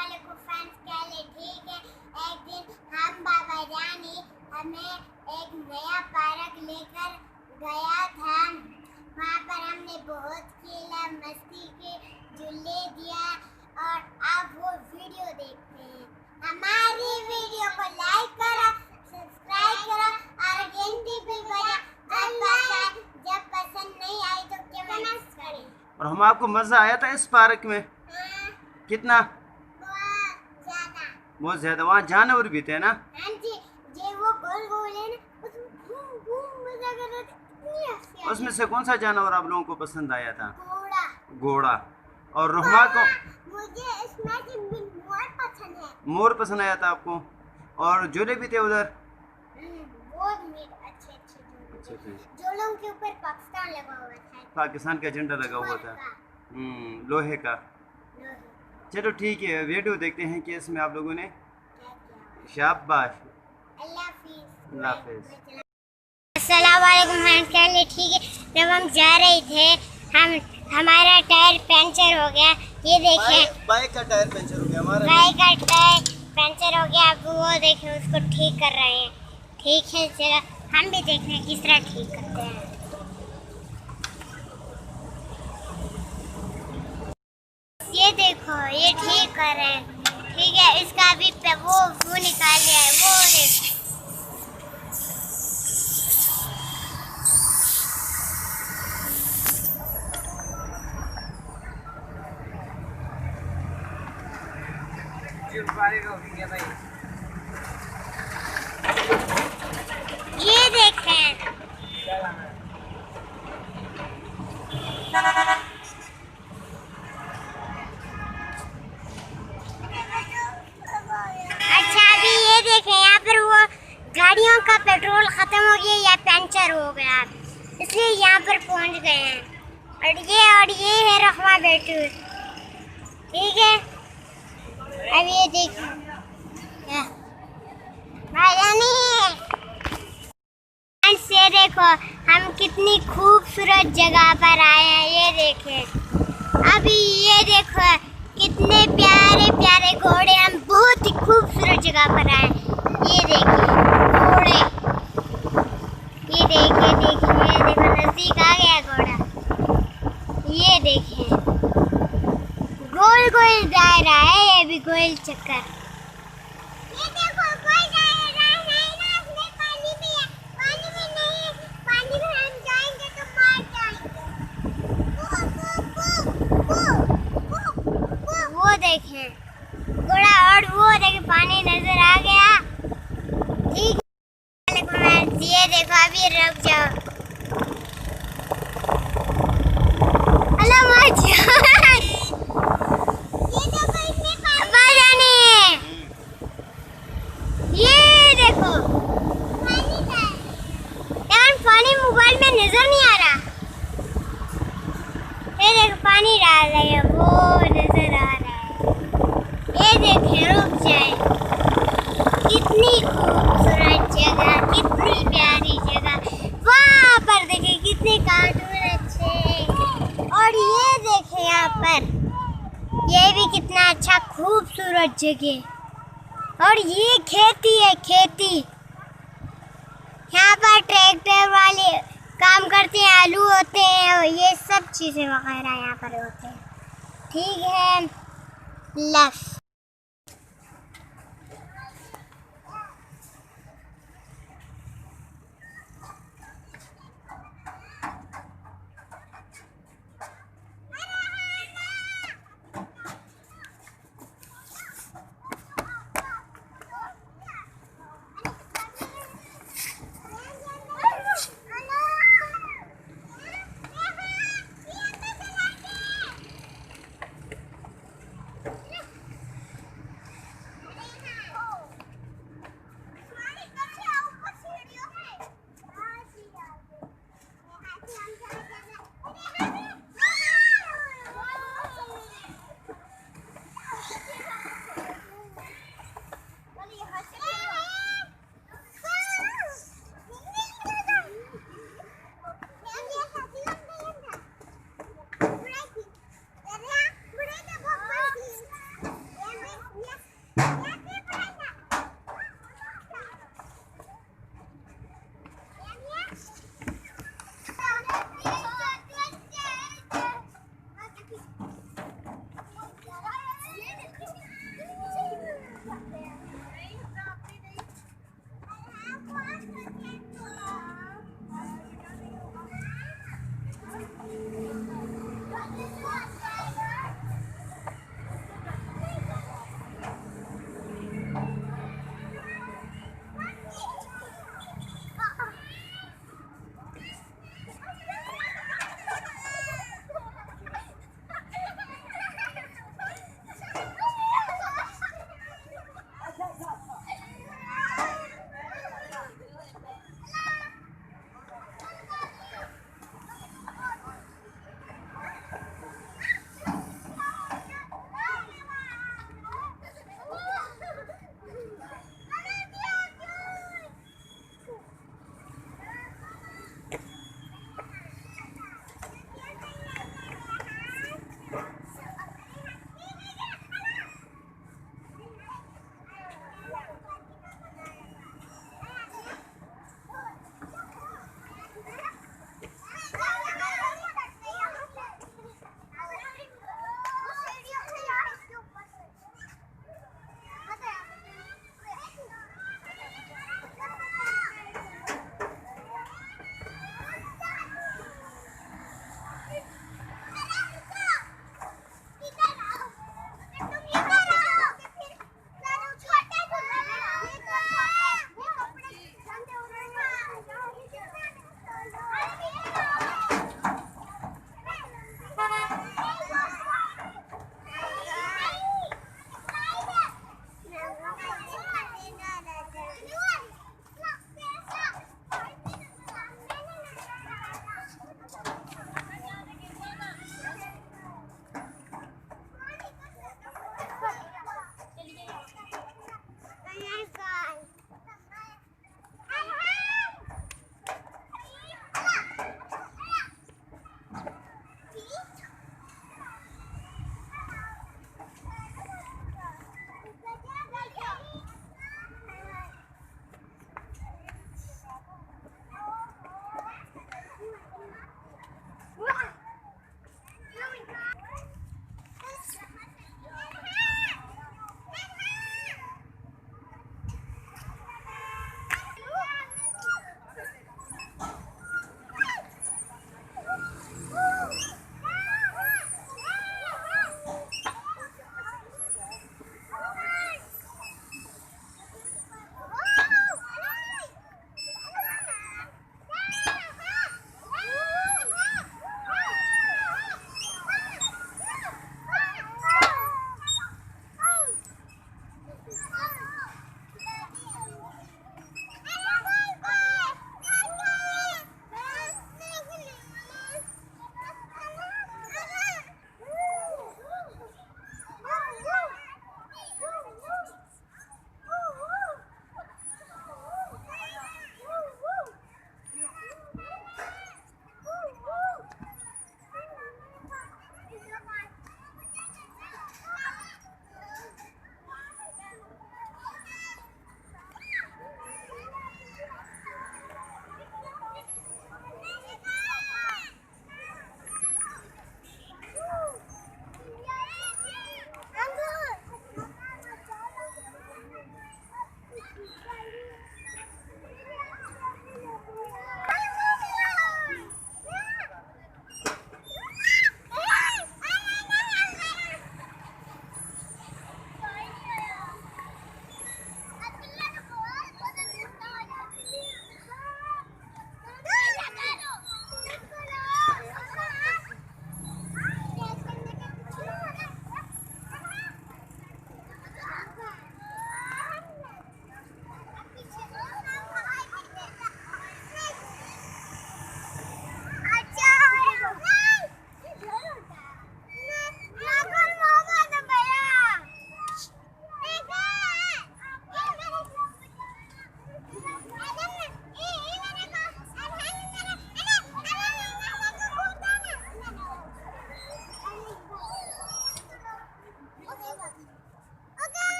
वालेकुम फ्रेंड्स, कैसे ठीक है। एक दिन हम बाबा जानी हमें एक नया पार्क लेकर गया था। वहाँ पर हमने बहुत खेला, मस्ती की, झूले दिया और अब वो वीडियो देखते हैं। हमारी वीडियो को लाइक करो, सब्सक्राइब करो और घंटी भी बजाओ। जब पसंद नहीं आई तो कमेंट करें। और हम आपको मजा आया था इस पार्क में? कितना? बहुत ज्यादा। वहाँ जानवर भी थे ना? हाँ जी, वो गोल गोल है ना, उसमें घूम मजा कर रहे थे। उसमें से कौन सा जानवर आप लोगों को पसंद आया था? घोड़ा। घोड़ा। और रोहमा को? मुझे इसमें से मोर पसंद है। मोर पसंद आया था आपको? और झूले भी थे उधर? बहुत अच्छे झूलों के ऊपर पाकिस्तान लगा हुआ था। पाकिस्तान का झंडा लगा हुआ था। लोहे का। चलो ठीक है, वीडियो देखते हैं कि इसमें आप लोगों ने। शाबाश। अल्लाह हाफिज़। अस्सलाम वालेकुम फ्रेंड्स, कैसे ठीक है। जब हम जा रहे थे हमारा टायर पंचर हो गया। ये देखें, बाइक का टायर पंचर हो गया हमारा। बाइक का टायर पंचर हो गया। अब वो देखें, उसको ठीक कर रहे हैं। ठीक है, चलो हम भी देखते हैं किस तरह ठीक करते हैं। ये देखो, ये ठीक कर रहे हैं। ठीक है, इसका भी वो निकाल लिया है। वो देखो, ये देखें। अच्छा, अभी ये देखें, यहाँ पर वो गाड़ियों का पेट्रोल खत्म हो गया या पंचर हो गया, इसलिए यहाँ पर पहुँच गए हैं। और ये है रहमा बेटू। ठीक है, अब ये देखो से देखो हम कितनी खूबसूरत जगह पर आए हैं। ये देखें, अभी ये देखो कितने प्यारे प्यारे घोड़े। हम बहुत ही खूबसूरत जगह पर आए हैं। ये देखिए घोड़े, ये देखिए नजदीक आ गया घोड़ा। ये देखें गोल गोल दायरा है, ये भी गोल चक्कर। ये देखो कोई दायरा नहीं ना, इसमें पानी भी है। पानी में नहीं, पानी में हम जाएंगे तो मार जाएंगे। वो देखें घोड़ा, और वो देखें पानी नजर आ गया। ठीक है, ये देखो अभी रुक जाओ। हेलो माँ, मोबाइल में नजर नहीं आ रहा। ये देख पानी डाल रहे हैं, वो नजर आ रहा है। ये देखें, रुक जाए। कितनी खूबसूरत जगह, कितनी प्यारी जगह। वहाँ पर देखें कितने कार्टून अच्छे। और ये देखें यहाँ पर, ये भी कितना अच्छा खूबसूरत जगह। और ये खेती है, खेती। यहाँ पर ट्रैक्टर वाले काम करते हैं, आलू होते हैं और ये सब चीज़ें वगैरह यहाँ पर होते हैं। ठीक है, लफ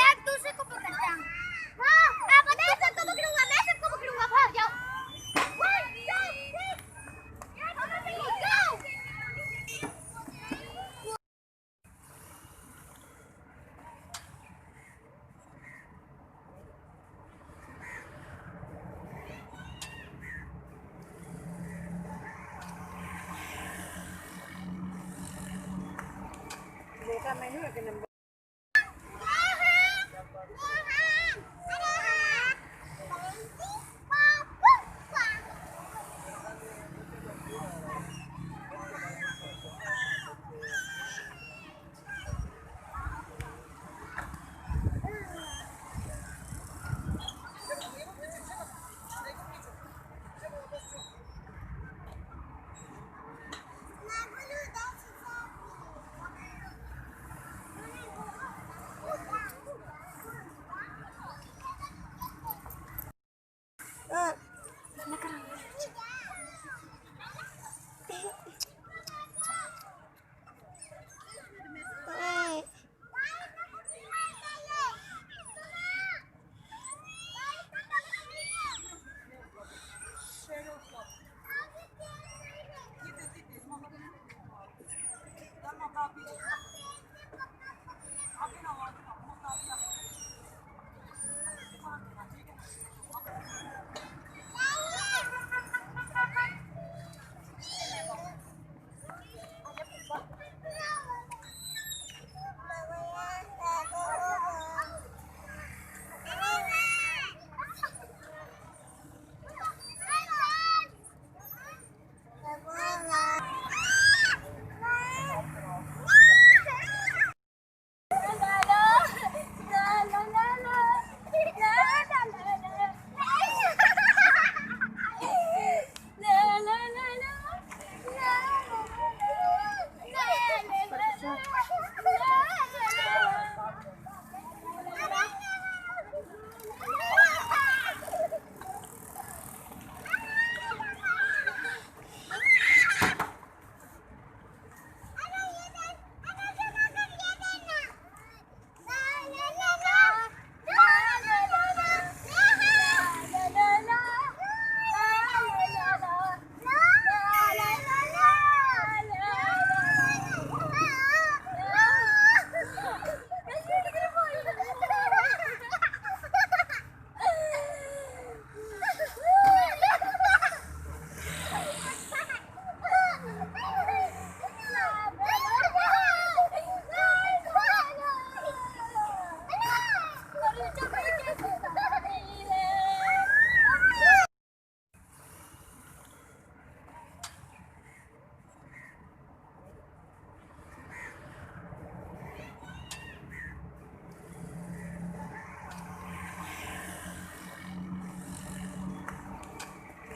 एक दूसरे को पकड़ता हूँ। हाँ, आप बताइए सबको पकड़ूंगा, मैं सबको पकड़ूंगा, भाग जाओ। 1, 2, 3, go! देखा मैंने एक नंबर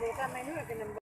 देखा मैंने एक नंबर